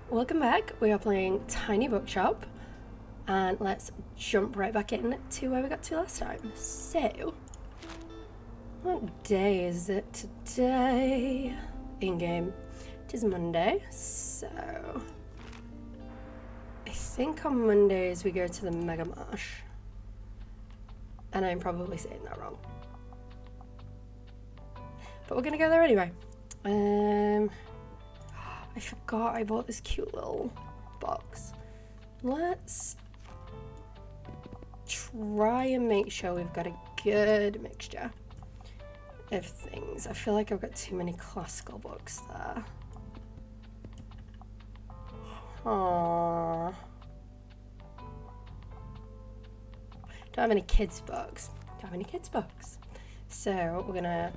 Welcome back. We are playing Tiny Bookshop, and let's jump right back in to where we got to last time. So, what day is it today? In-game. It is Monday, so I think on Mondays we go to the Mega Marsh, and I'm probably saying that wrong, but we're gonna go there anyway. I forgot I bought this cute little box. Let's try and make sure we've got a good mixture of things. I feel like I've got too many classical books there. Aww. Don't have any kids books. So we're gonna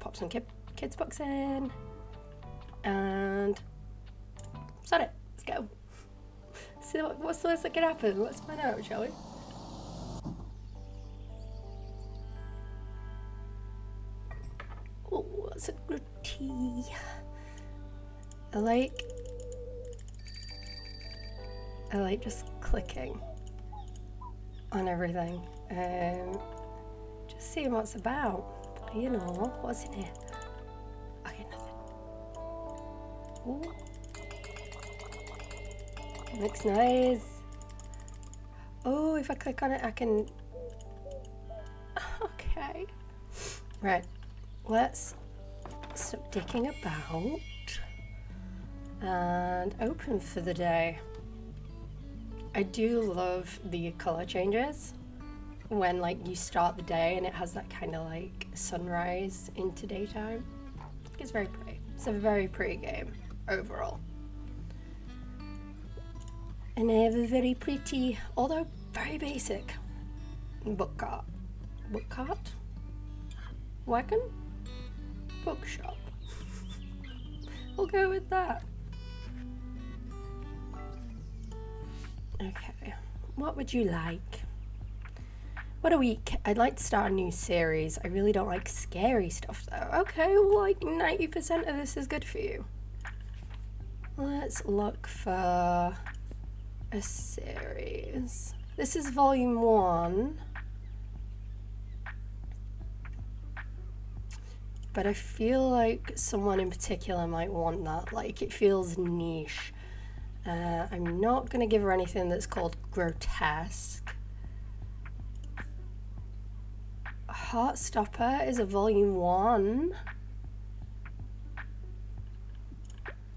pop some kids books in. And start it. Let's go. See what's the worst that can happen. Let's find out, shall we? Oh, that's a good tea. I like just clicking on everything. Just seeing what's about. You know, what's in here. Okay, nothing. Ooh. Looks nice. Oh, if I click on it, I can... Okay. Right. Let's stop dicking about and open for the day. I do love the color changes when like you start the day and it has that kind of like sunrise into daytime. It's very pretty. It's a very pretty game overall. And I have a very pretty, although very basic, book cart. Wagon? Bookshop. We'll go with that. Okay, what would you like? What a week. I'd like to start a new series. I really don't like scary stuff though. Okay, well like 90% of this is good for you. Let's look for a series. This is volume 1. But I feel like someone in particular might want that. Like it feels niche. I'm not gonna give her anything that's called grotesque. Heartstopper is a volume 1.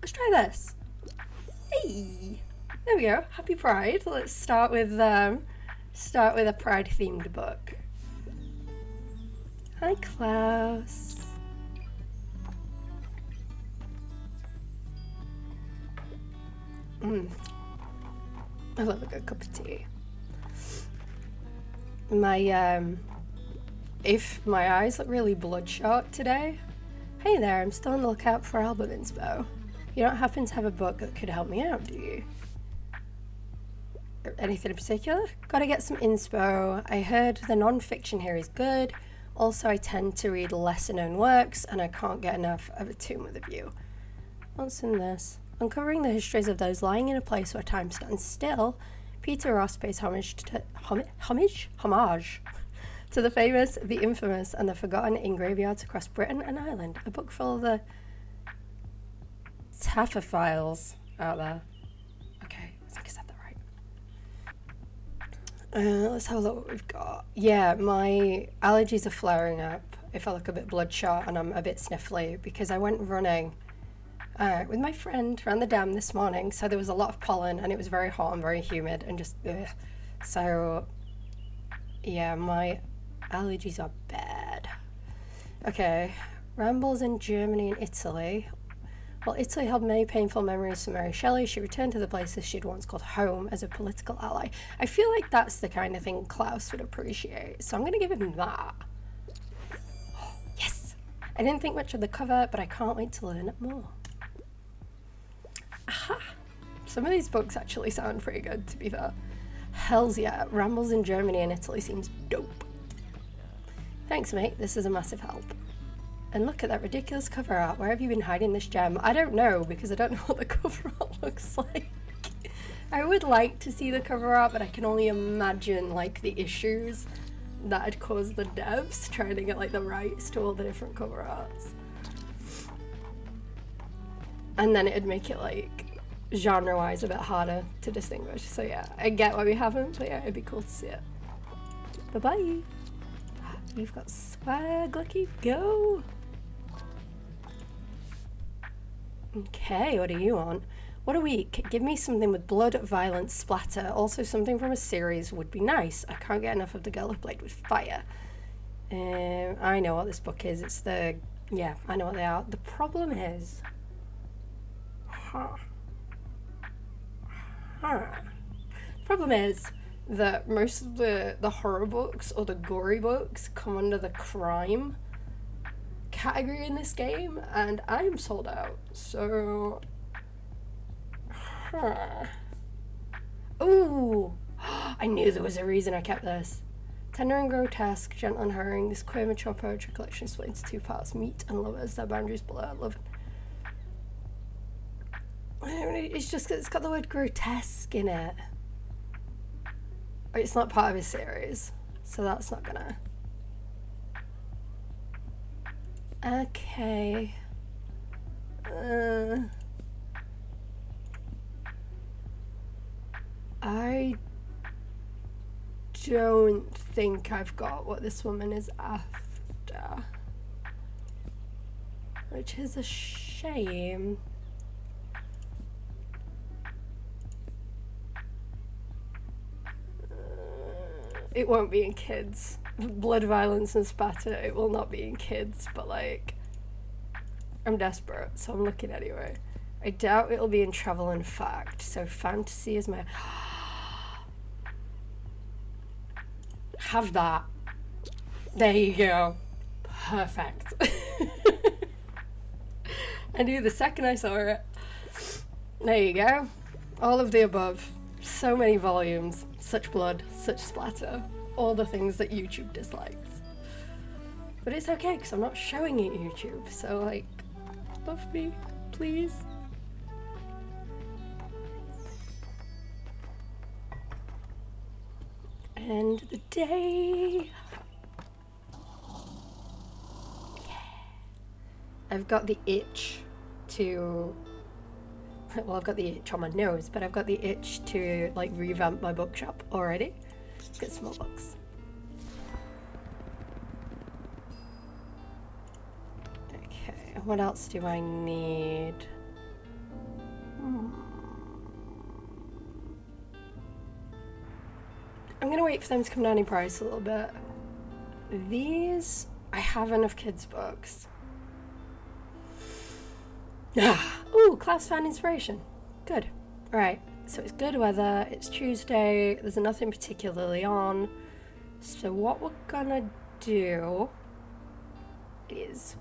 Let's try this. Hey, there we go. Happy Pride. Let's start with a Pride themed book. Hi, Klaus. I love a good cup of tea. If my eyes look really bloodshot today, hey there, I'm still on the lookout for album inspo. You don't happen to have a book that could help me out, do you? Anything in particular? Gotta get some inspo. I heard the non-fiction here is good. Also, I tend to read lesser known works, and I can't get enough of A Tomb with a View. What's in this? Uncovering the histories of those lying in a place where time stands still, Peter Ross pays homage to the famous, the infamous, and the forgotten in graveyards across Britain and Ireland. A book full of the Taphophiles out there. Okay, I think I said that right. Let's have a look what we've got. Yeah, my allergies are flaring up if I look a bit bloodshot and I'm a bit sniffly because I went running with my friend around the dam this morning, so there was a lot of pollen and it was very hot and very humid and just ugh. So yeah, my allergies are bad. Okay, rambles in Germany and Italy. While Italy held many painful memories for Mary Shelley, she returned to the places she'd once called home as a political ally. I feel like that's the kind of thing Klaus would appreciate, so I'm going to give him that. Yes! I didn't think much of the cover, but I can't wait to learn more. Aha! Some of these books actually sound pretty good, to be fair. Hells yeah, rambles in Germany and Italy seems dope. Thanks, mate. This is a massive help. And look at that ridiculous cover art. Where have you been hiding this gem? I don't know, because I don't know what the cover art looks like. I would like to see the cover art, but I can only imagine like the issues that had caused the devs trying to get like the rights to all the different cover arts. And then it'd make it like genre-wise a bit harder to distinguish. So yeah, I get why we haven't, but yeah, it'd be cool to see it. Bye-bye. You've got swag, lucky, go. Okay, what do you want? What a week. Give me something with blood, violence, splatter. Also something from a series would be nice. I can't get enough of The Girl Who Played with Fire. I know what this book is. It's the... Yeah, I know what they are. The problem is... The problem is that most of the horror books or the gory books come under the crime category in this game, and I'm sold out, so... Ooh! I knew there was a reason I kept this. Tender and grotesque, gentle and harrowing, this queer mature poetry collection is split into two parts. Meet and lovers, their boundaries blur, love. It's just that it's got the word grotesque in it. It's not part of his series, so that's not gonna... Okay. I don't think I've got what this woman is after, which is a shame. It won't be in kids. Blood, violence and spatter, it will not be in kids, but like, I'm desperate, so I'm looking anyway. I doubt it'll be in travel and fact, so fantasy is my... Have that. There you go. Perfect. I knew the second I saw it. There you go. All of the above. So many volumes. Such blood. Such splatter. All the things that YouTube dislikes. But it's okay, because I'm not showing it YouTube. So, like, love me, please. End of the day. Yeah. I've got the itch to... Well, I've got the itch on my nose, but I've got the itch to, like, revamp my bookshop already. Let's get some more books. Okay, what else do I need? I'm gonna wait for them to come down in price a little bit. These, I have enough kids' books. Ooh, class found inspiration. Good. Alright, so it's good weather, it's Tuesday, there's nothing particularly on. So what we're gonna do is...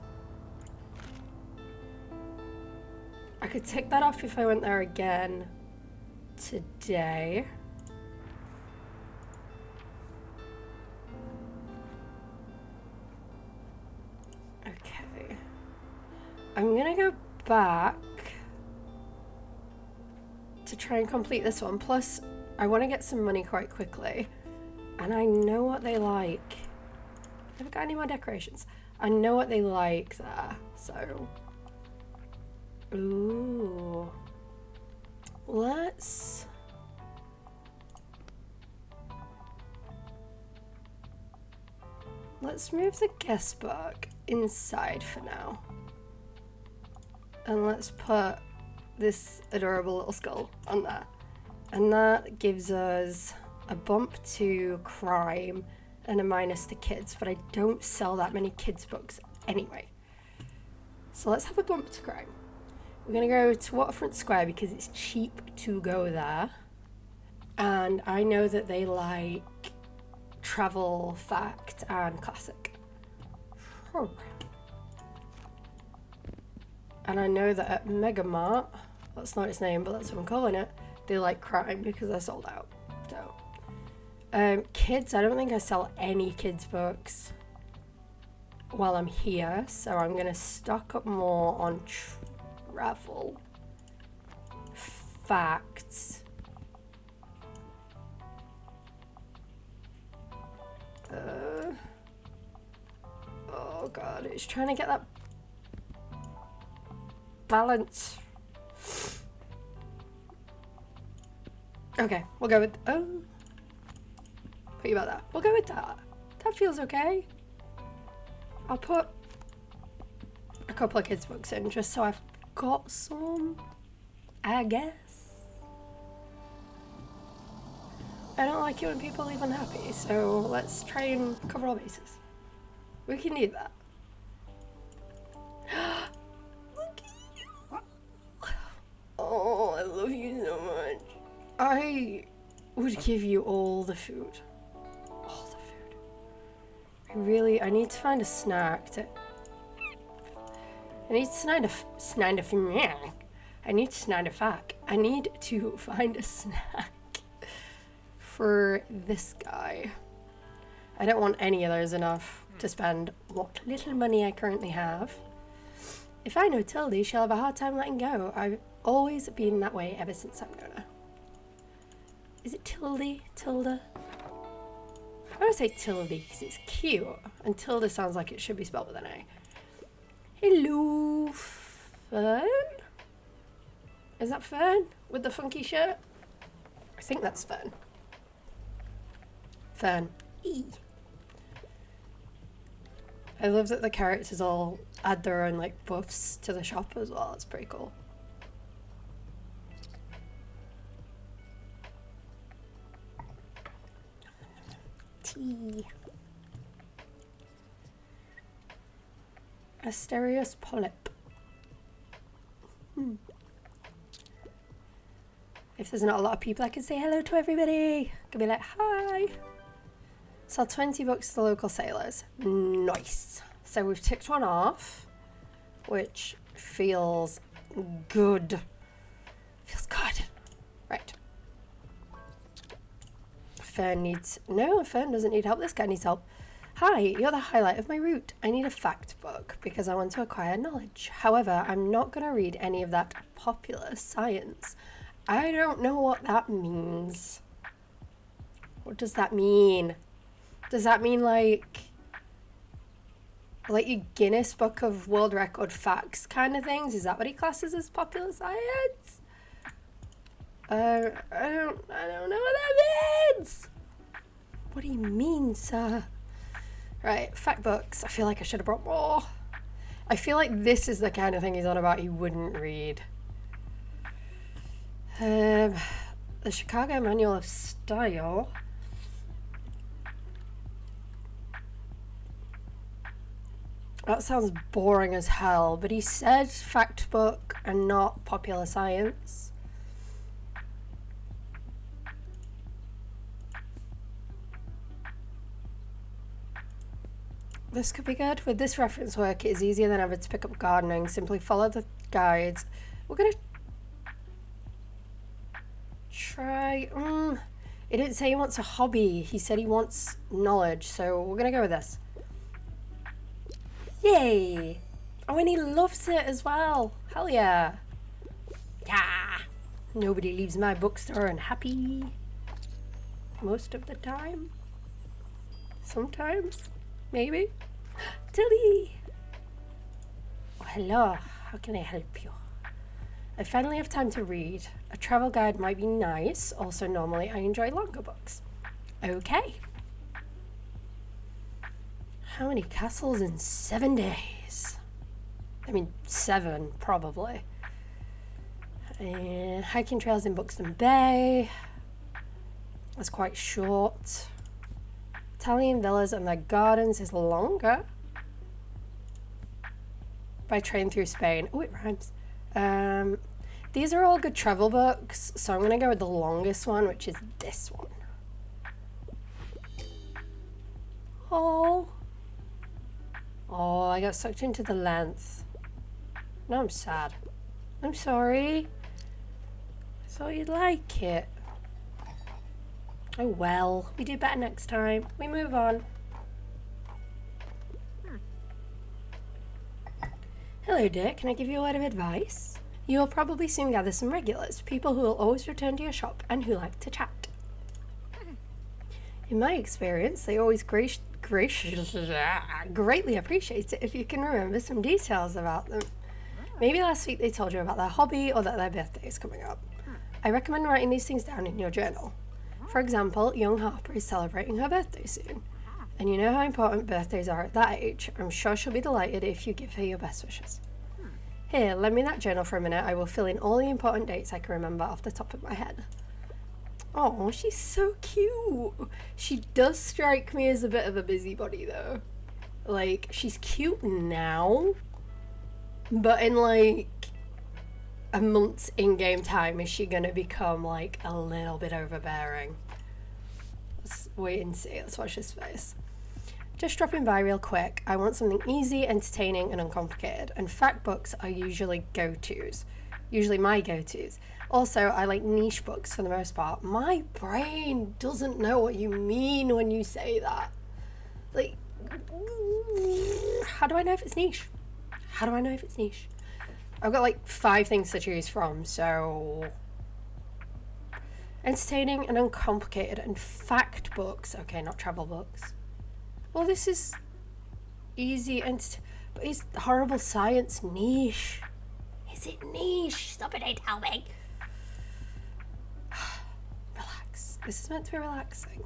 I could take that off if I went there again today. Okay. I'm gonna go back to try and complete this one. Plus, I want to get some money quite quickly. And I know what they like. Have I got any more decorations? I know what they like there, so... Ooh. Let's... Let's move the guest book inside for now. And let's put this adorable little skull on there. And that gives us a bump to crime and a minus to kids, but I don't sell that many kids books anyway. So let's have a bump to crime. We're gonna go to Waterfront Square because it's cheap to go there. And I know that they like travel, fact, and classic. Oh. And I know that at Mega Mart, that's not its name, but that's what I'm calling it, they like crime because they're sold out. So, kids, I don't think I sell any kids books. while I'm here, so I'm gonna stock up more on travel facts. Oh god, it's trying to get that balance. Okay, we'll go with, oh, what about that? We'll go with that. That feels okay. I'll put a couple of kids' books in just so I've got some, I guess. I don't like it when people leave unhappy, so let's try and cover all bases. We can do that. Look at you. Oh, I love you so much. I would give you all the food. All the food. I need to find a snack to... I need to find a snack for this guy. I don't want any of those enough to spend what little money I currently have. If I know Tildy, she'll have a hard time letting go. I've always been that way ever since I've known her. Is it Tildy? Tilda? I want to say Tildy because it's cute, and Tilda sounds like it should be spelled with an A. Hello, Fern? Is that Fern with the funky shirt? I think that's Fern. Fern. E. I love that the characters all add their own like buffs to the shop as well. It's pretty cool. Tea. Asterius polyp. If there's not a lot of people, I can say hello to everybody. I can be like, hi. Sell 20 books to the local sailors. Nice. So we've ticked one off, which feels good. Feels good. Right. Fern needs... No, Fern doesn't need help. This guy needs help. Hi, you're the highlight of my route. I need a fact book because I want to acquire knowledge. However, I'm not going to read any of that popular science. I don't know what that means. What does that mean? Does that mean like your Guinness Book of World Record facts kind of things? Is that what he classes as popular science? I don't know what that means. What do you mean, sir? Right, fact books. I feel like I should have brought more. I feel like this is the kind of thing he's on about he wouldn't read. The Chicago Manual of Style. That sounds boring as hell, but he said fact book and not popular science. This could be good. With this reference work, it is easier than ever to pick up gardening. Simply follow the guides. We're gonna try... He didn't say he wants a hobby. He said he wants knowledge, so we're gonna go with this. Yay! Oh, and he loves it as well. Hell yeah. Yeah. Nobody leaves my bookstore unhappy. Most of the time. Sometimes. Maybe. Tilly! Oh, hello. How can I help you? I finally have time to read. A travel guide might be nice. Also, normally I enjoy longer books. Okay. How many castles in 7 days? I mean, 7, probably. Hiking trails in Buxton Bay. That's quite short. Italian villas and their gardens is longer. By train through Spain. Oh, it rhymes. These are all good travel books, so I'm going to go with the longest one, which is this one. Oh. Oh, I got sucked into the length. No, I'm sad. I'm sorry. I thought you'd like it. Oh well, we do better next time. We move on. Hello dear, can I give you a word of advice? You will probably soon gather some regulars, people who will always return to your shop and who like to chat. In my experience, they always greatly appreciate it if you can remember some details about them. Maybe last week they told you about their hobby or that their birthday is coming up. I recommend writing these things down in your journal. For example, young Harper is celebrating her birthday soon. And you know how important birthdays are at that age. I'm sure she'll be delighted if you give her your best wishes. Here, lend me that journal for a minute. I will fill in all the important dates I can remember off the top of my head. Oh, she's so cute. She does strike me as a bit of a busybody though. Like, she's cute now, but in like a month's in-game time, is she gonna become like a little bit overbearing? Let's wait and see. Let's watch this space. Just dropping by real quick. I want something easy, entertaining, and uncomplicated. And fact books are usually go-tos. Usually my go-tos. Also, I like niche books for the most part. My brain doesn't know what you mean when you say that. Like, how do I know if it's niche? How do I know if it's niche? I've got like 5 things to choose from, so... Entertaining and uncomplicated and fact books. Okay, not travel books. Well, this is easy and... But is horrible science niche? Is it niche? Stop it, tell me. Relax. This is meant to be relaxing.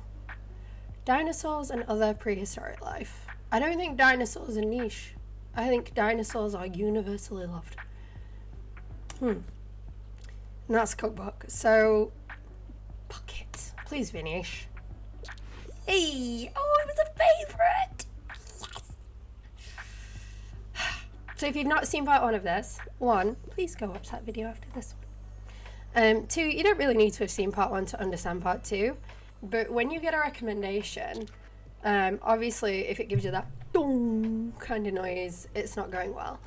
Dinosaurs and other prehistoric life. I don't think dinosaurs are niche. I think dinosaurs are universally loved. And that's a cookbook. So, bucket. Please be niche. Hey! Oh, it was a favourite! Yes! So if you've not seen part 1 of this, 1, please go watch that video after this one. 2, you don't really need to have seen part 1 to understand part 2, but when you get a recommendation, obviously if it gives you that dong kind of noise, it's not going well.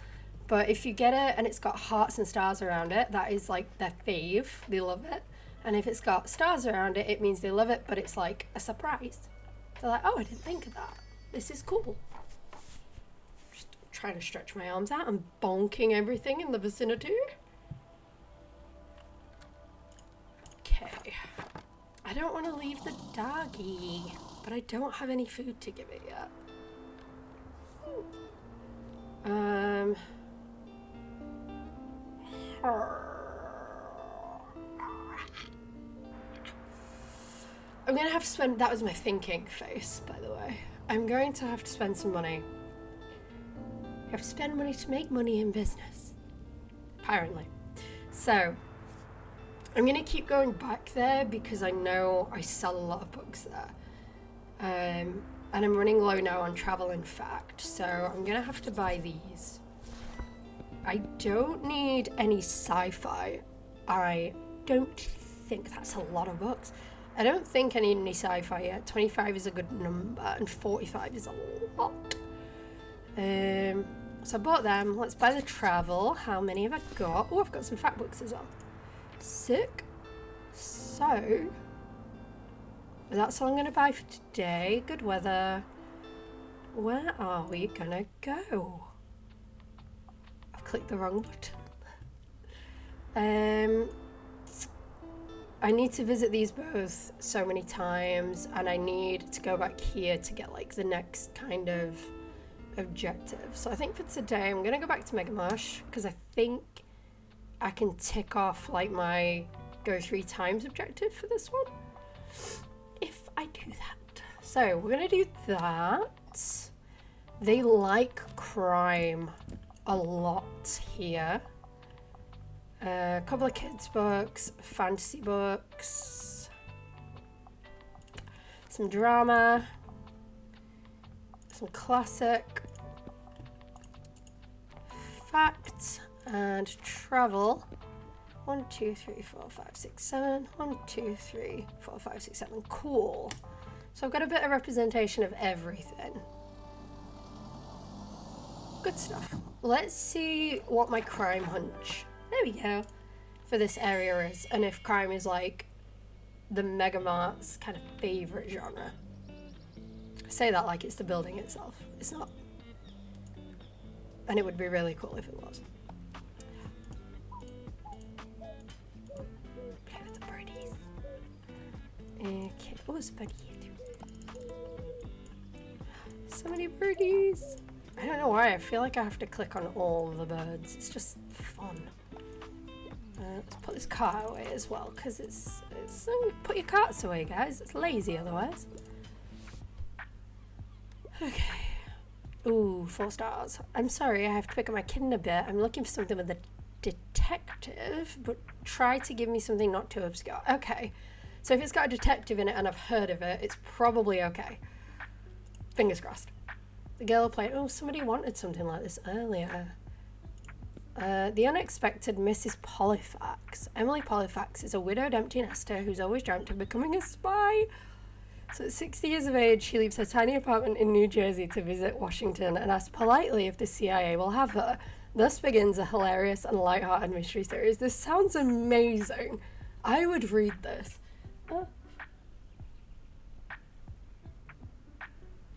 But if you get it and it's got hearts and stars around it, that is like their fave, they love it. And if it's got stars around it, it means they love it, but it's like a surprise. They're like, oh, I didn't think of that. This is cool. Just trying to stretch my arms out and bonking everything in the vicinity. Okay. I don't want to leave the doggy, but I don't have any food to give it yet. I'm gonna have to spend, that was my thinking face, by the way. I'm going to have to spend some money. You have to spend money to make money in business. Apparently. So, I'm gonna keep going back there because I know I sell a lot of books there. And I'm running low now on travel and fact, so I'm gonna have to buy these. I don't need any sci-fi. I don't think that's a lot of books. I don't think I need any sci-fi yet. 25 is a good number and 45 is a lot. So I bought them. Let's buy the travel. How many have I got? Oh, I've got some fact books as well. Sick. So, that's all I'm going to buy for today. Good weather. Where are we going to go? I've clicked the wrong button. I need to visit these both so many times, and I need to go back here to get like the next kind of objective. So I think for today I'm gonna go back to Megamarsh because I think I can tick off like my go 3 times objective for this one if I do that. So we're gonna do that. They like crime a lot here. A couple of kids books, fantasy books, some drama, some classic, fact, and travel. 1, 2, 3, 4, 5, 6, 7. 1, 2, 3, 4, 5, 6, 7. Cool. So I've got a bit of representation of everything. Good stuff. Let's see what my crime hunch, there we go, for this area is, and if crime is like the Megamart's kind of favourite genre. I say that like it's the building itself. It's not. And it would be really cool if it was. Play with the birdies. Okay. Oh, there's a birdie here too. So many birdies. I don't know why. I feel like I have to click on all the birds. It's just fun. Let's put this cart away as well, because it's put your carts away, guys. It's lazy otherwise. Okay. Ooh, 4 stars. I'm sorry, I have to pick up my kid in a bit. I'm looking for something with a detective, but try to give me something not too obscure. Okay. So if it's got a detective in it and I've heard of it, it's probably okay. Fingers crossed. The girl playing. Oh, somebody wanted something like this earlier. The unexpected Mrs. Polyfax. Emily Polyfax is a widowed empty nester who's always dreamt of becoming a spy. So at 60 years of age, she leaves her tiny apartment in New Jersey to visit Washington and asks politely if the CIA will have her. Thus begins a hilarious and lighthearted mystery series. This sounds amazing. I would read this. Oh.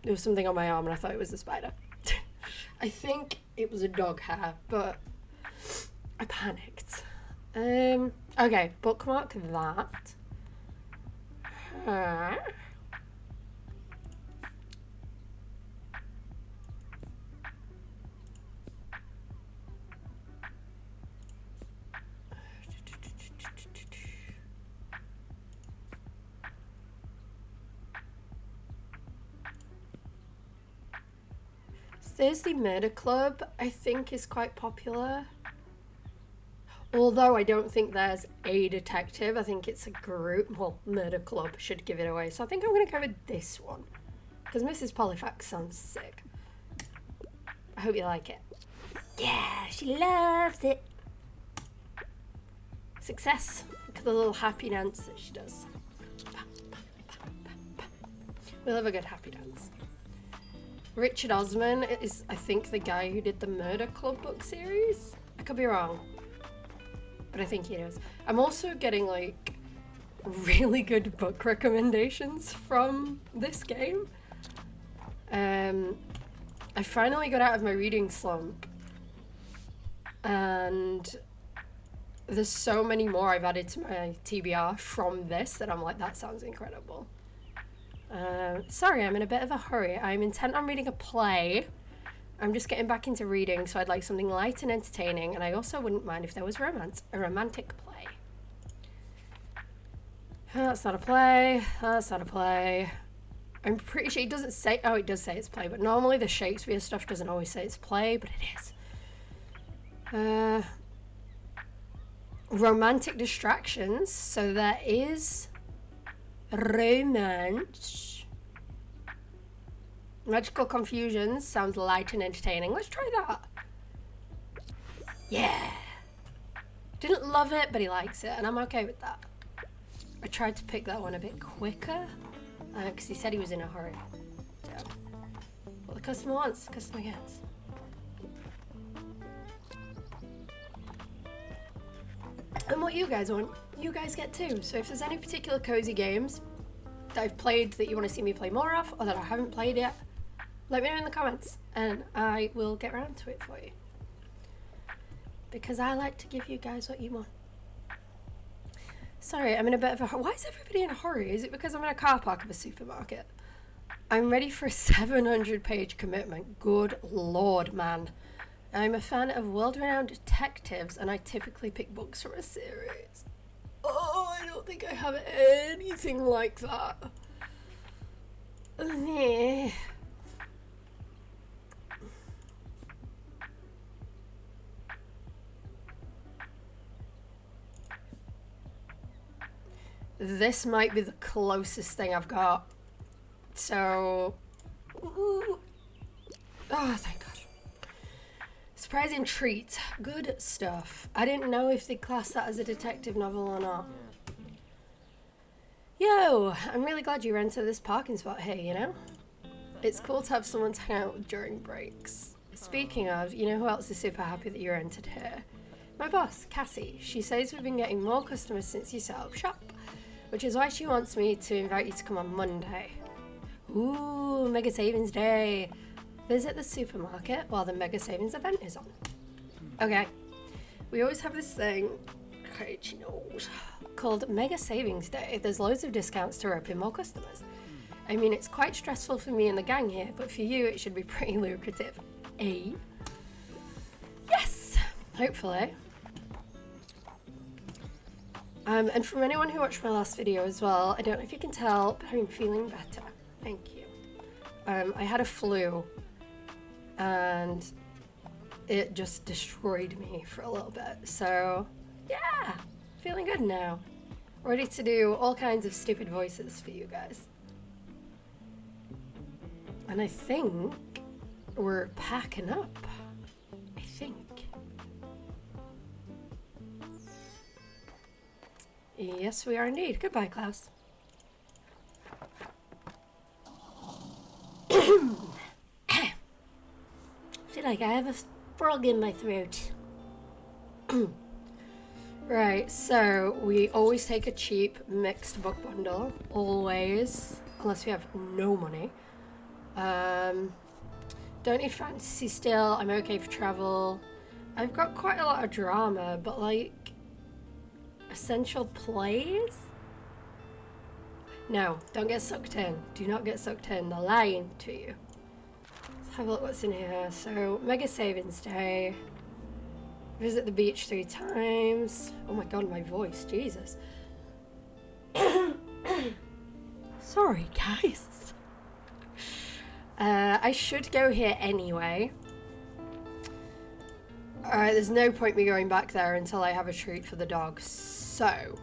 There was something on my arm and I thought it was a spider. I think it was a dog hair, but I panicked. Okay, bookmark that. Thursday Murder Club, I think, is quite popular. Although I don't think there's a detective. I think it's a group. Well, Murder Club should give it away. So I think I'm going to go with this one. Because Mrs. Polyfax sounds sick. I hope you like it. Yeah, she loves it. Success. Look at the little happy dance that she does. We'll have a good happy dance. Richard Osman is, I think, the guy who did the Murder Club book series. I could be wrong, but I think he knows. I'm also getting like really good book recommendations from this game. I finally got out of my reading slump, and there's so many more I've added to my TBR from this that I'm like, that sounds incredible. Sorry, I'm in a bit of a hurry. I'm intent on reading a play. I'm just getting back into reading, so I'd like something light and entertaining, and I also wouldn't mind if there was romance. A romantic play. That's not a play. That's not a play. I'm pretty sure it doesn't say... Oh, it does say it's play, but normally the Shakespeare stuff doesn't always say it's play, but it is. Romantic distractions. So there is... romance. Magical confusions sounds light and entertaining. Let's try that. Yeah. Didn't love it, but he likes it, and I'm okay with that. I tried to pick that one a bit quicker because he said he was in a hurry. So, what the customer wants, the customer gets. And what you guys want, you guys get too. So if there's any particular cozy games that I've played that you want to see me play more of, or that I haven't played yet, let me know in the comments and I will get around to it for you. Because I like to give you guys what you want. Sorry, I'm in a bit of a hurry. Why is everybody in a hurry? Is it because I'm in a car park of a supermarket? I'm ready for a 700-page commitment. Good lord, man. I'm a fan of world-renowned detectives, and I typically pick books from a series. Oh, I don't think I have anything like that. This might be the closest thing I've got. So... oh, thank God. Surprising treat. Good stuff. I didn't know if they class that as a detective novel or not. Yo, I'm really glad you rented this parking spot here, you know? It's cool to have someone to hang out with during breaks. Speaking of, you know who else is super happy that you rented here? My boss, Cassie. She says we've been getting more customers since you set up shop, which is why she wants me to invite you to come on Monday. Ooh, Mega Savings Day. Visit the supermarket while the Mega Savings event is on. Okay. We always have this thing, called Mega Savings Day. There's loads of discounts to rope in more customers. I mean, it's quite stressful for me and the gang here, but for you, it should be pretty lucrative. Eh? Yes! Hopefully. And from anyone who watched my last video as well, I don't know if you can tell, but I'm feeling better. Thank you. I had a flu, and it just destroyed me for a little bit. So, yeah, feeling good now. Ready to do all kinds of stupid voices for you guys. And I think we're packing up. I think. Yes, we are indeed. Goodbye, Klaus. I feel like I have a frog in my throat. Right, so we always take a cheap mixed book bundle. Always. Unless we have no money. Don't need fantasy still. I'm okay for travel. I've got quite a lot of drama, but like essential plays? No, don't get sucked in. Do not get sucked in. They're lying to you. Let's have a look what's in here. So, Mega Savings Day. Visit the beach 3 times. Oh my god, my voice. Jesus. Sorry, guys. I should go here anyway. Alright, there's no point me going back there until I have a treat for the dogs. So,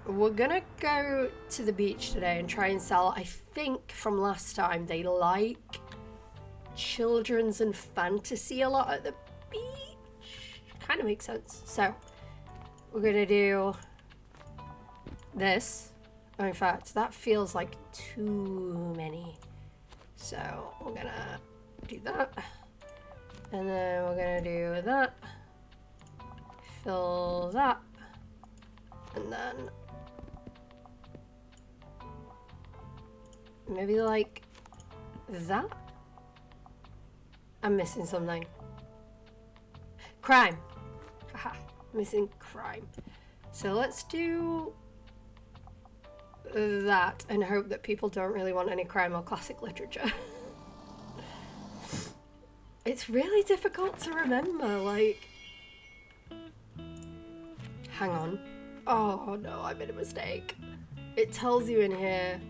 we're gonna go to the beach today and try and sell. I think from last time they like children's and fantasy a lot at the beach. Kind of makes sense. So, we're gonna do this. Oh, in fact, that feels like too many. So, we're gonna do that. And then we're gonna do that. Fill that. And then maybe like that. I'm missing something. Crime. Haha, missing crime. So let's do that and hope that people don't really want any crime or classic literature. It's really difficult to remember, like... Hang on. Oh no, I made a mistake. It tells you in here.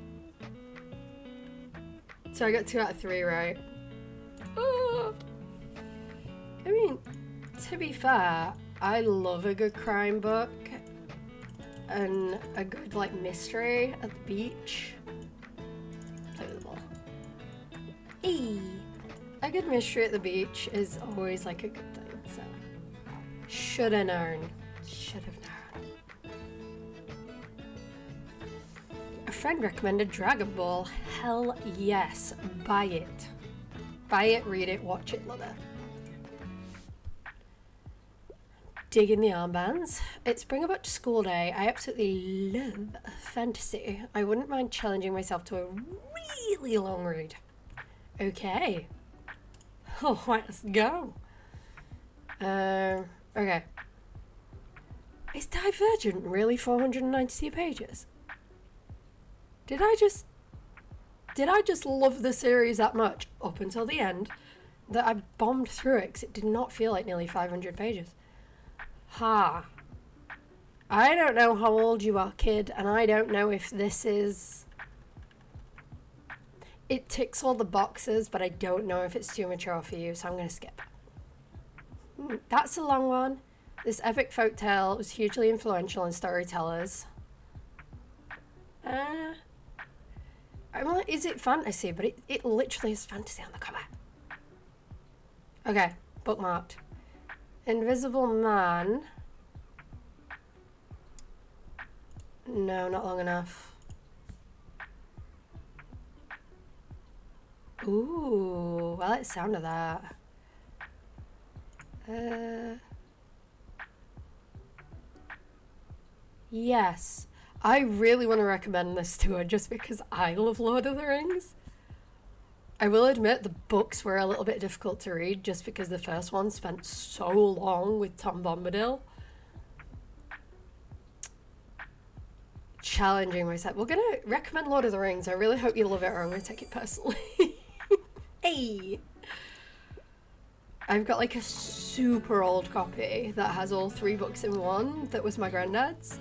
So I got 2 out of 3 right. Oh. I mean, to be fair, I love a good crime book. And a good, like, mystery at the beach. Play with the ball. Eee. A good mystery at the beach is always, like, a good thing, so. Should have known. Should have known. A friend recommended Dragon Ball. Hell yes. Buy it. Buy it, read it, watch it, love it. Digging the armbands. It's bring a book to school day. I absolutely love fantasy. I wouldn't mind challenging myself to a really long read. Okay. Oh, let's go. Okay. Is Divergent really 492 pages? Did I just love the series that much up until the end that I bombed through it because it did not feel like nearly 500 pages? Ha. I don't know how old you are, kid, and I don't know if this is... It ticks all the boxes, but I don't know if it's too mature for you, so I'm going to skip. That's a long one. This epic folktale was hugely influential in storytellers. I'm like, is it fantasy? But it literally is fantasy on the cover. Okay, bookmarked. Invisible Man. No, not long enough. Ooh, I like the sound of that. Yes. I really want to recommend this to her just because I love Lord of the Rings. I will admit the books were a little bit difficult to read just because the first one spent so long with Tom Bombadil. Challenging myself. We're gonna recommend Lord of the Rings. I really hope you love it or I'm gonna take it personally. Hey! I've got like a super old copy that has all 3 books in one that was my granddad's.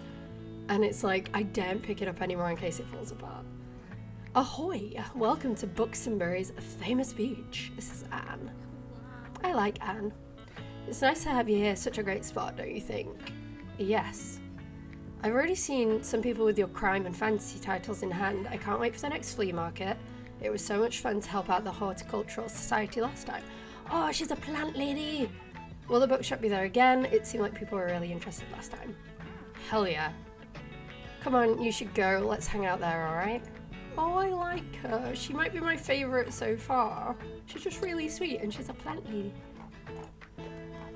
And it's like, I daren't pick it up anymore in case it falls apart. Ahoy! Welcome to Buxtonbury's famous beach. This is Anne. I like Anne. It's nice to have you here, such a great spot, don't you think? Yes. I've already seen some people with your crime and fantasy titles in hand. I can't wait for the next flea market. It was so much fun to help out the Horticultural Society last time. Oh, she's a plant lady! Will the bookshop be there again? It seemed like people were really interested last time. Hell yeah. Come on, you should go. Let's hang out there, alright? Oh, I like her. She might be my favourite so far. She's just really sweet and she's a plant lady.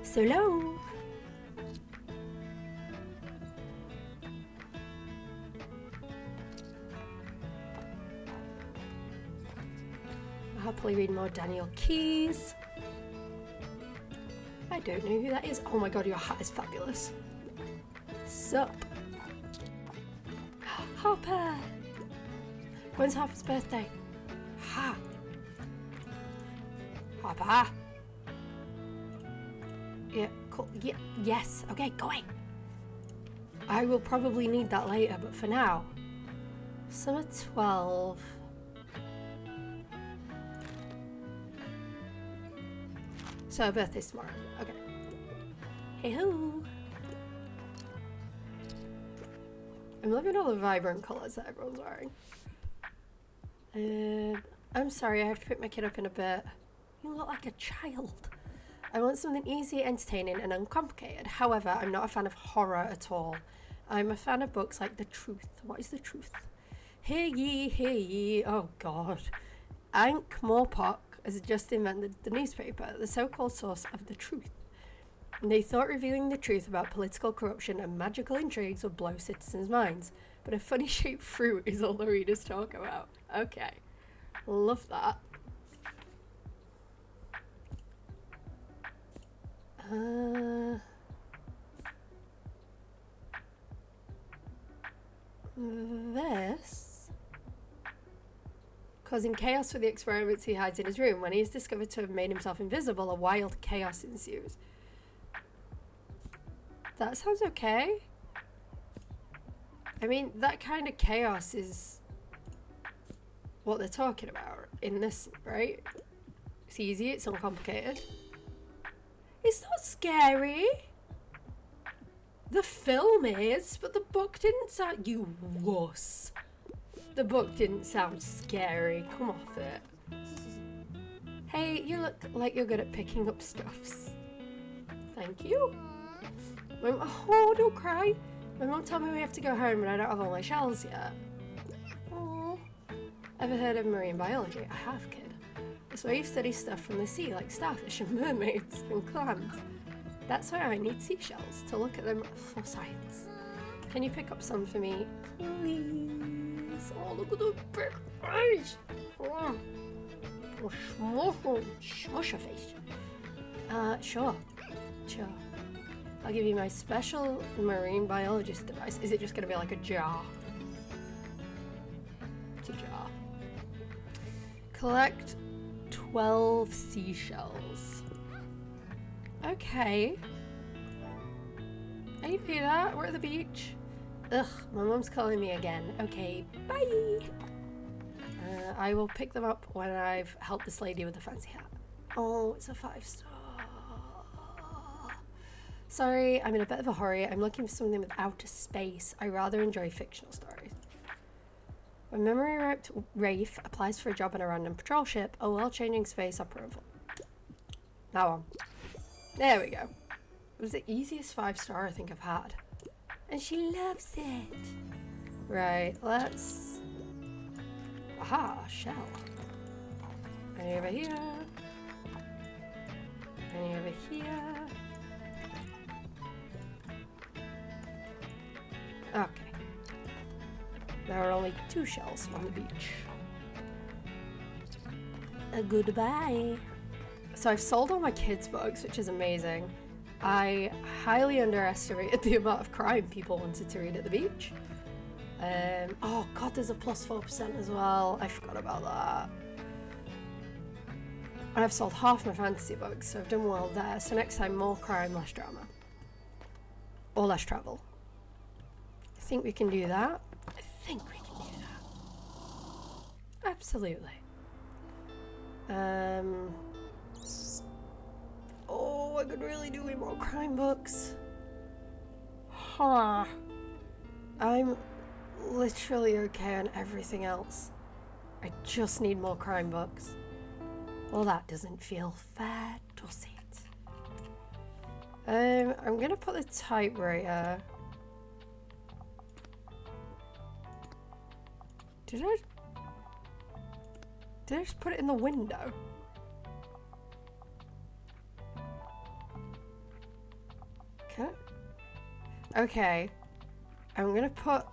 So long. I'll happily read more Daniel Keyes. I don't know who that is. Oh my god, your hat is fabulous. Sup? Hopper! When's Hopper's birthday? Ha! Hopper! Yeah, cool. Yeah, yes. Okay, going. I will probably need that later, but for now. Summer 12. So her birthday's tomorrow. Okay. Hey ho! I'm loving all the vibrant colours that everyone's wearing. I'm sorry, I have to pick my kid up in a bit. You look like a child. I want something easy, entertaining, and uncomplicated. However, I'm not a fan of horror at all. I'm a fan of books like The Truth. What is The Truth? Hear ye, hear ye. Oh God. Ankh-Morpork has just invented the newspaper, the so-called source of the truth. They thought revealing the truth about political corruption and magical intrigues would blow citizens' minds, but a funny shaped fruit is all the readers talk about. Okay, love that. This causing chaos with the experiments he hides in his room. When he is discovered to have made himself invisible, a wild chaos ensues. That sounds okay. I mean, that kind of chaos is what they're talking about in this, right? It's easy, it's uncomplicated. It's not scary. The film is, but the book didn't sound... You wuss. The book didn't sound scary. Come off it. Hey, you look like you're good at picking up stuffs. Thank you. Oh, don't cry. My mum told me we have to go home and I don't have all my shells yet. Oh. Ever heard of marine biology? I have, kid. It's where you study stuff from the sea, like starfish and mermaids and clams. That's why I need seashells, to look at them for science. Can you pick up some for me, please? Oh, look at the big face. Oh, smush your face. Sure. I'll give you my special marine biologist device. Is it just gonna be like a jar? It's a jar. Collect 12 seashells. Okay. Hey Peter, we're at the beach. Ugh, my mum's calling me again. Okay, bye! I will pick them up when I've helped this lady with the fancy hat. Oh, it's a 5-star. Sorry, I'm in a bit of a hurry. I'm looking for something with outer space. I rather enjoy fictional stories. When memory-raped Rafe applies for a job on a random patrol ship, a world-changing space opera. That one. There we go. It was the easiest 5-star I think I've had. And she loves it. Right, let's... Aha, shell. Any over here? Any over here? Okay. There are only 2 shells on the beach. goodbye. So I've sold all my kids' books, which is amazing. I highly underestimated the amount of crime people wanted to read at the beach. Oh god, there's a plus 4% as well. I forgot about that. And I've sold half my fantasy books, so I've done well there. So next time, more crime, less drama. Or less travel. I think we can do that. I think we can do that. Absolutely. Oh, I could really do with more crime books. Huh. I'm literally okay on everything else. I just need more crime books. Well, that doesn't feel fair, does it? I'm gonna put the typewriter. Did I just put it in the window? Okay. I'm gonna put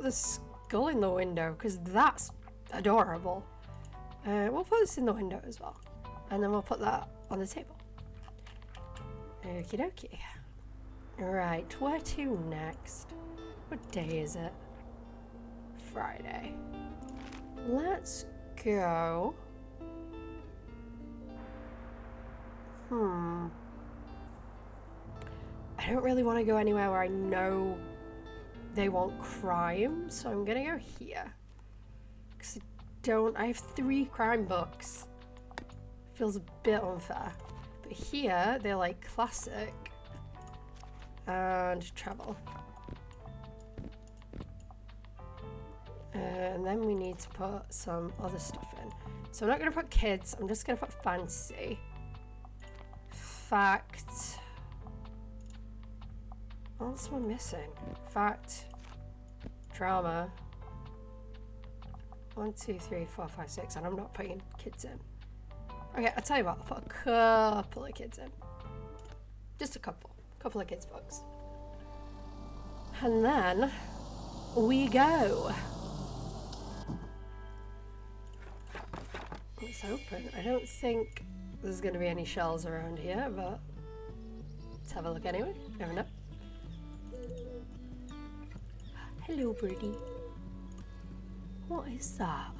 the skull in the window because that's adorable. We'll put this in the window as well, and then we'll put that on the table. Okie dokie. Right, where to next? What day is it? Friday. Let's go. I don't really want to go anywhere where I know they want crime, so I'm gonna go here. Because I have 3 crime books. Feels a bit unfair. But here, they're like classic and travel. And then we need to put some other stuff in. So I'm not gonna put kids, I'm just gonna put fantasy. Fact. What's one missing? Fact. Drama. 1, 2, 3, 4, 5, 6, and I'm not putting kids in. Okay, I'll tell you what, I'll put a couple of kids in. Just a couple of kids' books. And then we go. It's open. I don't think there's going to be any shells around here, but let's have a look anyway. Never know. Hello, birdie. What is that?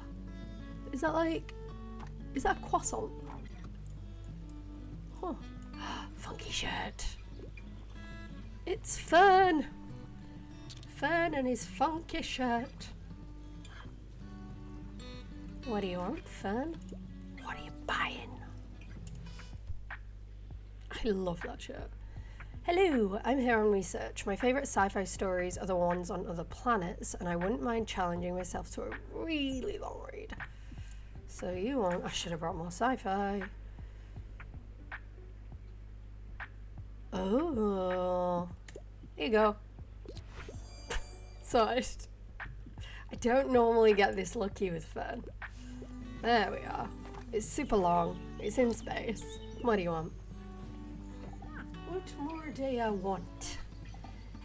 Is that a croissant? Huh. Funky shirt. It's Fern. Fern and his funky shirt. What do you want, Fern? What are you buying? I love that shirt. Hello, I'm here on research. My favourite sci-fi stories are the ones on other planets, and I wouldn't mind challenging myself to a really long read. So you want... I should have brought more sci-fi. Oh. Here you go. Sorry. I don't normally get this lucky with Fern. There we are. It's super long. It's in space. What do you want? What more do you want?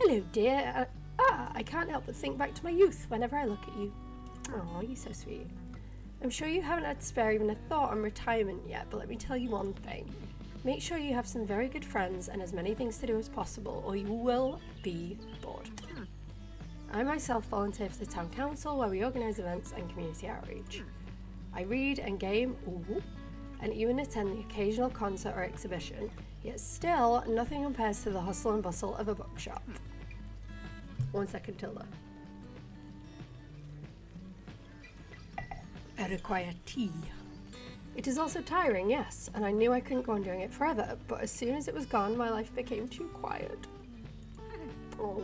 Hello, dear. I can't help but think back to my youth whenever I look at you. Oh, you're so sweet. I'm sure you haven't had to spare even a thought on retirement yet, but let me tell you one thing. Make sure you have some very good friends and as many things to do as possible, or you will be bored. I myself volunteer for the town council, where we organise events and community outreach. I read and game, and even attend the occasional concert or exhibition, yet still nothing compares to the hustle and bustle of a bookshop. 1 second, Tilda. I require tea. It is also tiring, yes, and I knew I couldn't go on doing it forever, but as soon as it was gone, my life became too quiet. Oh.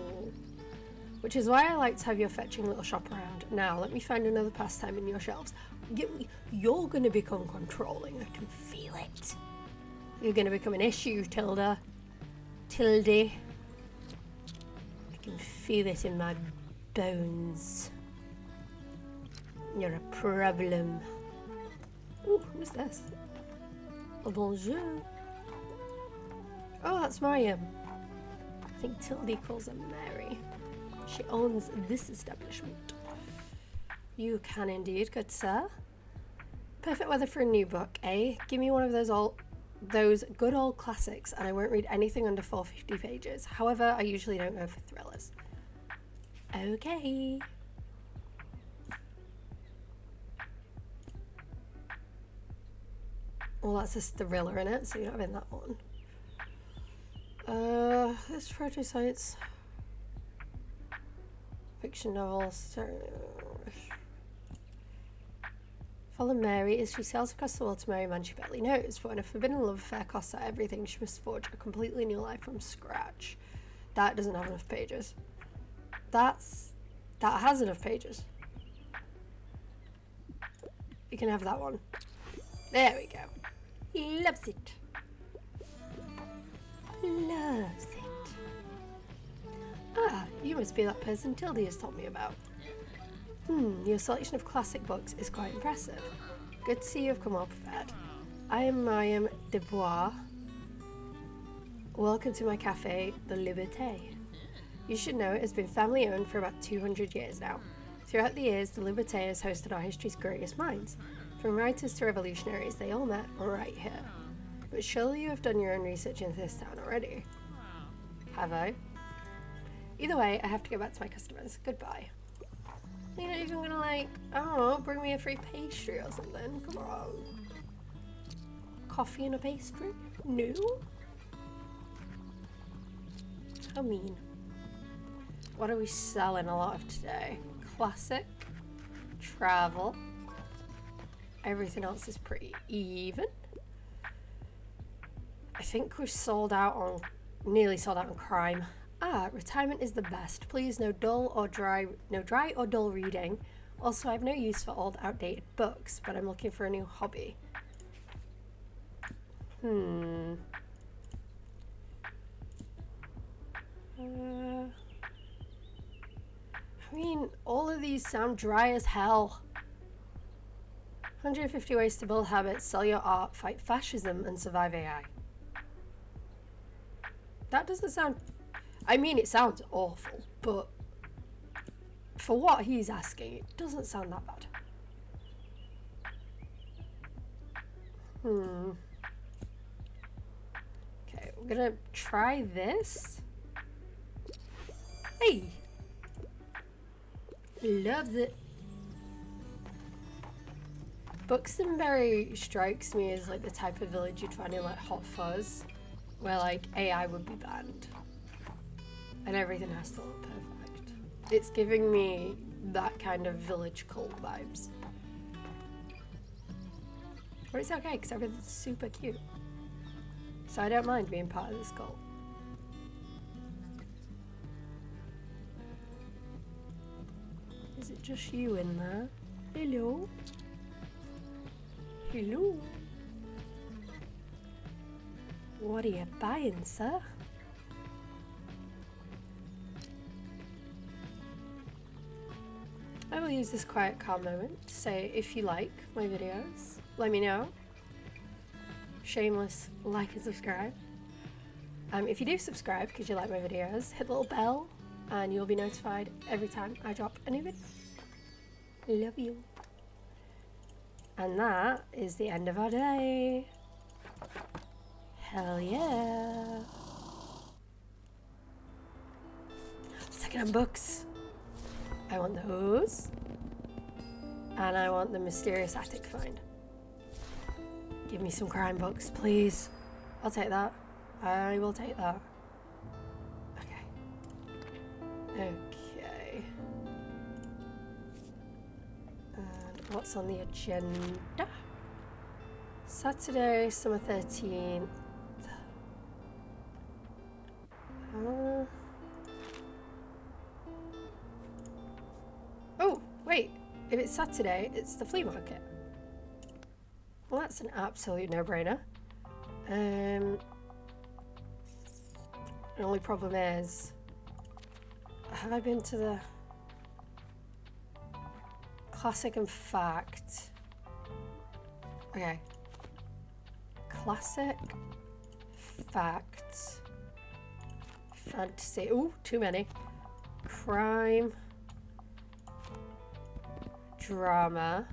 Which is why I like to have your fetching little shop around. Now, let me find another pastime in your shelves. You're going to become controlling. I can feel it. You're going to become an issue, Tilda. Tildy. I can feel it in my bones. You're a problem. Ooh, who's this? Oh, bonjour. Oh, that's Mariam. I think Tildy calls her Mary. She owns this establishment. You can indeed, good sir. Perfect weather for a new book, eh? Give me one of those good old classics and I won't read anything under 450 pages. However, I usually don't go for thrillers. Okay. Well, that's a thriller in it, so you're not having that one. This proto science fiction novels. Follow Mary as she sails across the world to marry a man she barely knows, but when a forbidden love affair costs her everything, she must forge a completely new life from scratch. That doesn't have enough pages. That has enough pages. You can have that one. There we go. Loves it. Loves it. Ah, you must be that person Tildy has told me about. Your selection of classic books is quite impressive. Good to see you have come well prepared. I am Mariam Desbois. Welcome to my cafe, The Liberté. You should know it has been family owned for about 200 years now. Throughout the years, The Liberté has hosted our history's greatest minds. From writers to revolutionaries, they all met right here. But surely you have done your own research into this town already. Have I? Either way, I have to go back to my customers. Goodbye. You're not even gonna, like, I don't know, bring me a free pastry or something. Come on. Coffee and a pastry? No? How mean. What are we selling a lot of today? Classic, travel. Everything else is pretty even. I think we're nearly sold out on crime. Ah, retirement is the best. Please, no dry or dull reading. Also, I have no use for old, outdated books, but I'm looking for a new hobby. I mean, all of these sound dry as hell. 150 ways to build habits, sell your art, fight fascism, and survive AI. That doesn't sound... I mean, it sounds awful, but for what he's asking, it doesn't sound that bad. Okay, we're gonna try this. Hey! Loves it. Buxtonbury strikes me as like the type of village you'd find in like Hot Fuzz, where like AI would be banned and everything has to look perfect. It's giving me that kind of village cult vibes. But it's okay because everything's super cute, so I don't mind being part of this cult. Is it just you in there? Hello? Hello? What are you buying, sir? I will use this quiet, calm moment to say if you like my videos, let me know. Shameless like and subscribe. If you do subscribe because you like my videos, hit the little bell and you'll be notified every time I drop a new video. Love you. And that is the end of our day. Hell yeah. Secondhand books. I want those. And I want the mysterious attic find. Give me some crime books, please. I'll take that. I will take that. Okay. Okay. And what's on the agenda? Saturday, summer 13th. Oh, wait. If it's Saturday, it's the flea market. Well, that's an absolute no-brainer. The only problem is, have I been to the classic and fact? Okay. Classic, fact, fantasy. Ooh, too many. Crime, drama,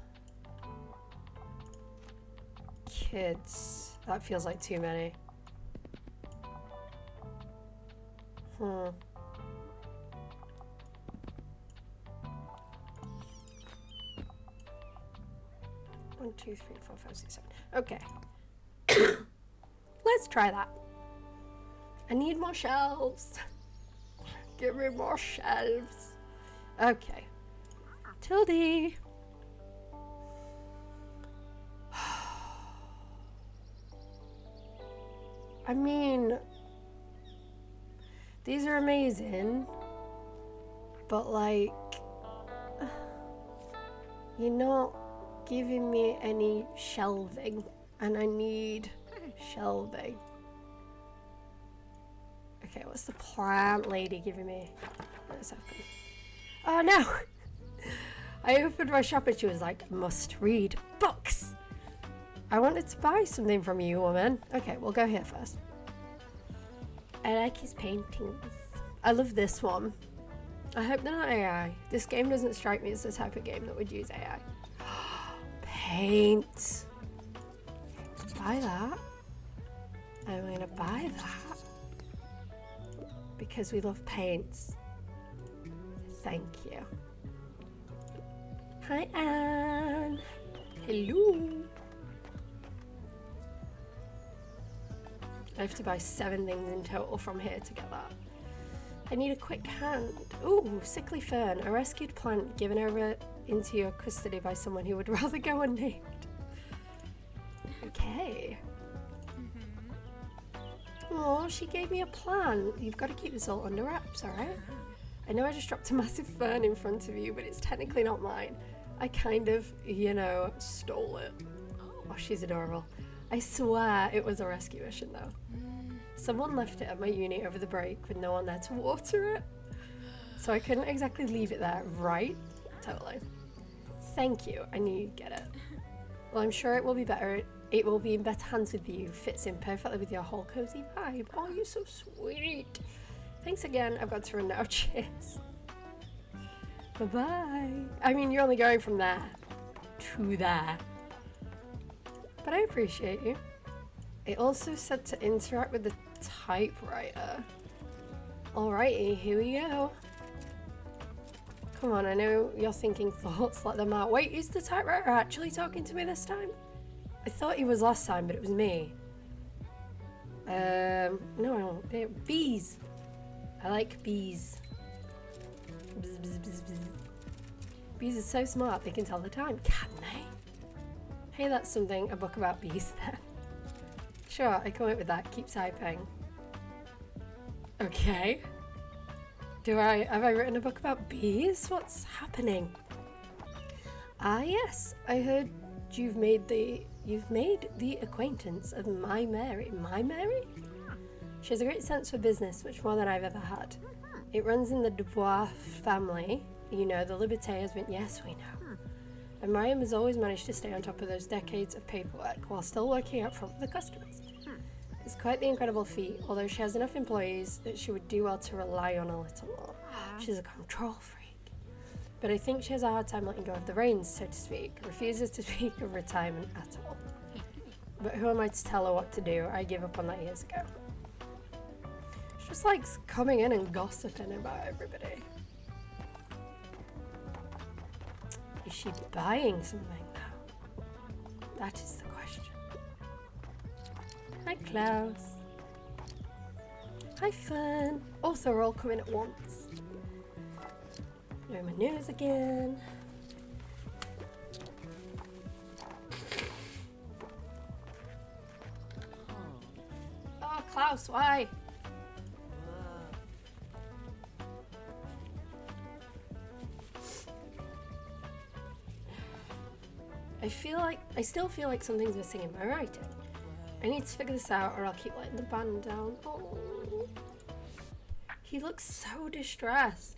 kids. That feels like too many. 1, 2, 3, 4, 5, 6, 7. Okay. Let's try that. I need more shelves. Give me more shelves. Okay. Tildy. I mean, these are amazing, but like, you're not giving me any shelving, and I need shelving. Okay, what's the plant lady giving me? What's happened? Oh no! I opened my shop and she was like, must read books. I wanted to buy something from you, woman. Okay, we'll go here first. I like his paintings. I love this one. I hope they're not AI. This game doesn't strike me as the type of game that would use AI. Paint. Buy that. I'm gonna buy that. Because we love paints. Thank you. Hi, Anne. Hello. I have to buy 7 things in total from here to get that. I need a quick hand. Ooh, sickly fern. A rescued plant given over into your custody by someone who would rather go unnamed. Okay. Oh, she gave me a plant. You've got to keep this all under wraps, alright? I know I just dropped a massive fern in front of you, but it's technically not mine. I kind of, you know, stole it. Oh, she's adorable. I swear it was a rescue mission though. Someone left it at my uni over the break with no one there to water it. So I couldn't exactly leave it there, right? Totally. Thank you, I knew you'd get it. Well, I'm sure it will be better. It will be in better hands with you. Fits in perfectly with your whole cozy vibe. Oh, you're so sweet. Thanks again. I've got to run now. Cheers. Bye-bye. I mean, you're only going from there to there. But I appreciate you. It also said to interact with the typewriter. Alrighty, here we go. Come on, I know you're thinking thoughts, let them out. Wait, is the typewriter actually talking to me this time? I thought he was last time, but it was me. No, I don't. Bees. I like bees. Bzz, bzz, bzz, bzz. Bees are so smart, they can tell the time, can't they? Hey, that's something, a book about bees then. Sure, I can work with that. Keep typing. Okay. Have I written a book about bees? What's happening? Ah, yes. I heard you've made the acquaintance of my Mary. My Mary? She has a great sense for business, much more than I've ever had. It runs in the Dubois family. You know, the Liberté has been... Yes, we know. And Mariam has always managed to stay on top of those decades of paperwork while still working out front with the customers. It's quite the incredible feat, although she has enough employees that she would do well to rely on a little more. She's a control freak. But I think she has a hard time letting go of the reins, so to speak. Refuses to speak of retirement at all. But who am I to tell her what to do? I gave up on that years ago. She just likes coming in and gossiping about everybody. Is she buying something now? That is the question. Hi, Klaus. Hi, Fern. Also, they're all coming at once. No menus again. Oh, Klaus, why? I still feel like something's missing in my writing. I need to figure this out or I'll keep letting the band down. Oh. He looks so distressed.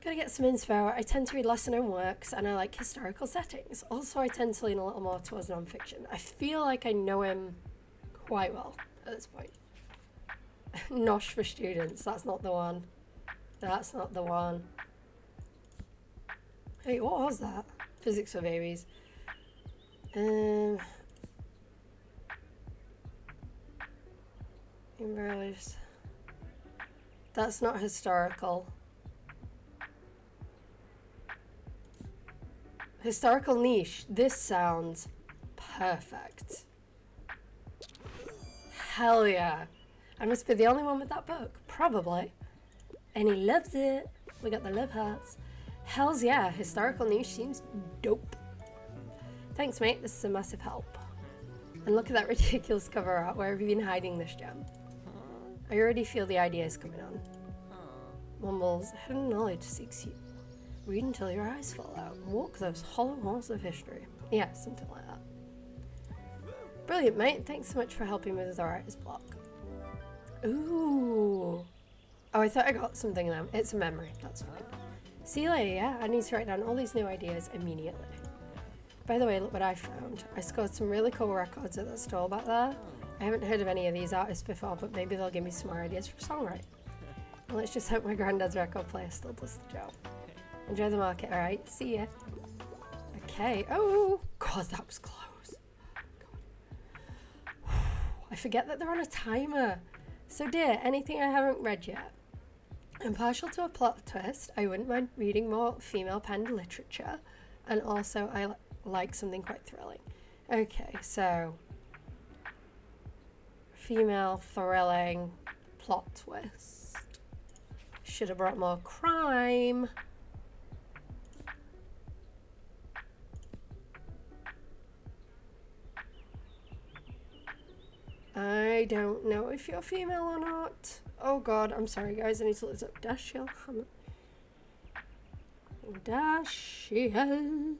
Gotta get some inspo. I tend to read lesser-known works and I like historical settings. Also, I tend to lean a little more towards non-fiction. I feel like I know him quite well at this point. Nosh for students. That's not the one. That's not the one. Hey, what was that? Physics for babies. Embroilers. That's not historical. Historical niche. This sounds perfect. Hell yeah. I must be the only one with that book. Probably. And he loves it. We got the love hearts. Hells yeah. Historical niche seems dope. Thanks, mate. This is a massive help. And look at that ridiculous cover art. Where have you been hiding this gem? I already feel the ideas coming on. Mumbles, hidden knowledge seeks you. Read until your eyes fall out. Walk those hollow halls of history. Yeah, something like that. Brilliant, mate. Thanks so much for helping me with the writer's block. Ooh. Oh, I thought I got something then. It's a memory. That's fine. See you later, yeah? I need to write down all these new ideas immediately. By the way, look what I found. I scored some really cool records at that store back there. I haven't heard of any of these artists before, but maybe they'll give me some more ideas for songwriting. Well, let's just hope my granddad's record player still does the job. Enjoy the market, alright? See ya. Okay. Oh, God, that was close. God. I forget that they're on a timer. So, dear, anything I haven't read yet? I'm partial to a plot twist. I wouldn't mind reading more female-penned literature. And also, I like something quite thrilling. Okay, so... female, thrilling, plot twist. Should have brought more crime. I don't know if you're female or not. Oh God, I'm sorry guys, I need to look up Dashiell. Dashiell.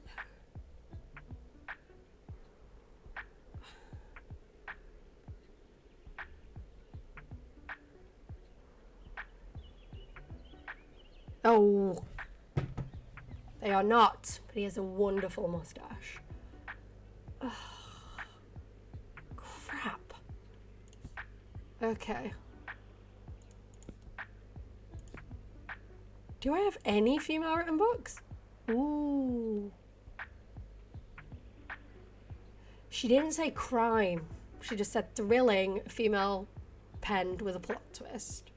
Oh, they are not, but he has a wonderful mustache. Oh, crap. Okay. Do I have any female written books? Ooh. She didn't say crime. She just said thrilling, female penned with a plot twist.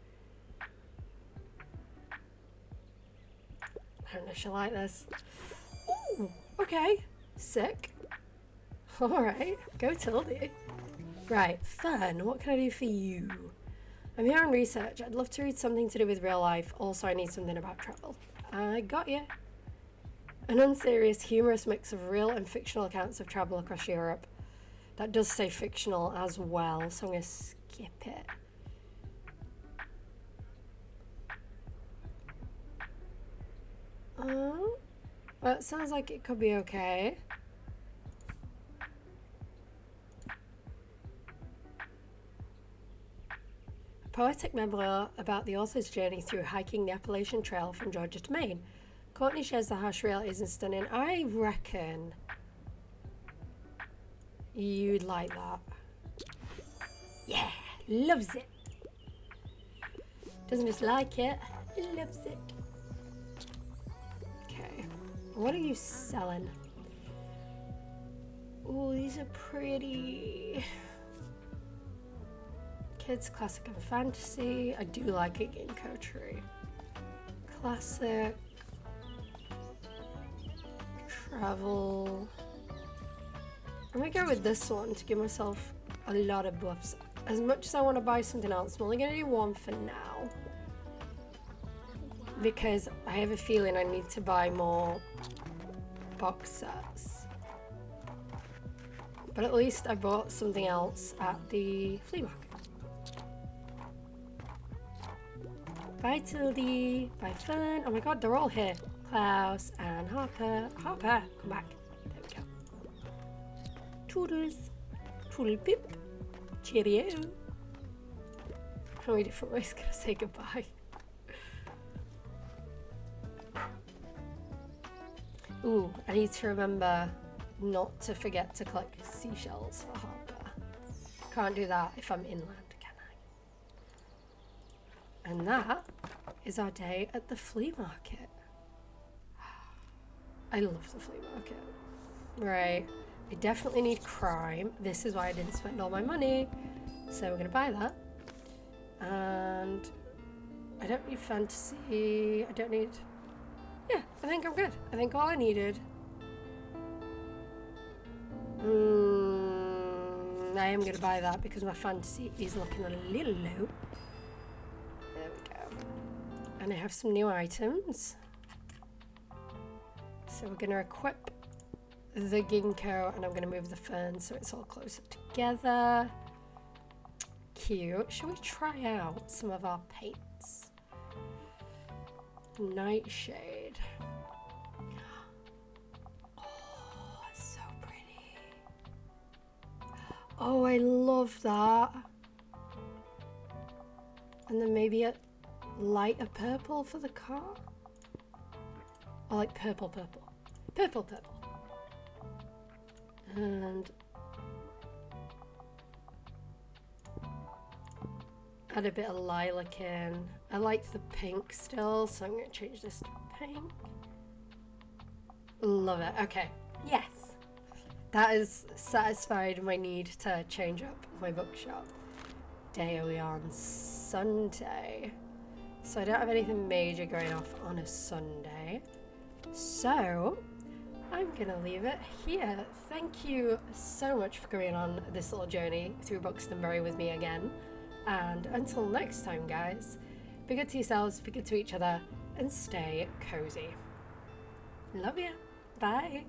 I don't know if she'll like this. Ooh, okay. Sick. Alright, go Tildy. Right, Fern, what can I do for you? I'm here on research. I'd love to read something to do with real life. Also, I need something about travel. I got you. An unserious, humorous mix of real and fictional accounts of travel across Europe. That does say fictional as well, so I'm going to skip it. Well, it sounds like it could be okay. A poetic memoir about the author's journey through hiking the Appalachian Trail from Georgia to Maine. Courtney shares the harsh realities and stunning. I reckon you'd like that. Yeah, loves it. Doesn't just like it, loves it. Okay, what are you selling? Oh, these are pretty. Kids, classic and fantasy. I do like a ginkgo tree. Classic. Travel. I'm gonna go with this one to give myself a lot of buffs. As much as I want to buy something else, I'm only gonna do one for now. Because I have a feeling I need to buy more box sets. But at least I bought something else at the flea market. Bye Tildy, bye Fern. Oh my god, they're all here. Klaus and Harper. Harper, come back. There we go. Toodles. Toodle pip. Cheerio. How many different ways can I say goodbye? Ooh, I need to remember not to forget to collect seashells for Harper. Can't do that if I'm inland, can I? And that is our day at the flea market. I love the flea market. Right. I definitely need crime. This is why I didn't spend all my money. So we're going to buy that. And I don't need fantasy. I don't need... Yeah, I think I'm good. I think all I needed... I am going to buy that because my fantasy is looking a little low. There we go. And I have some new items. So we're going to equip the ginkgo and I'm going to move the fern so it's all closer together. Cute. Shall we try out some of our paints? Nightshade. Oh, it's so pretty. Oh, I love that. And then maybe a lighter purple for the car. I like purple, purple. Purple, purple. And add a bit of lilac in. I like the pink still, so I'm going to change this to pink. Love it. Okay. Yes. That has satisfied my need to change up my bookshop. Day are we on? Sunday. So I don't have anything major going off on a Sunday. So I'm gonna leave it here. Thank you so much for going on this little journey through Buxtonbury with me again. And until next time, guys, be good to yourselves, be good to each other, and stay cozy. Love ya. Bye.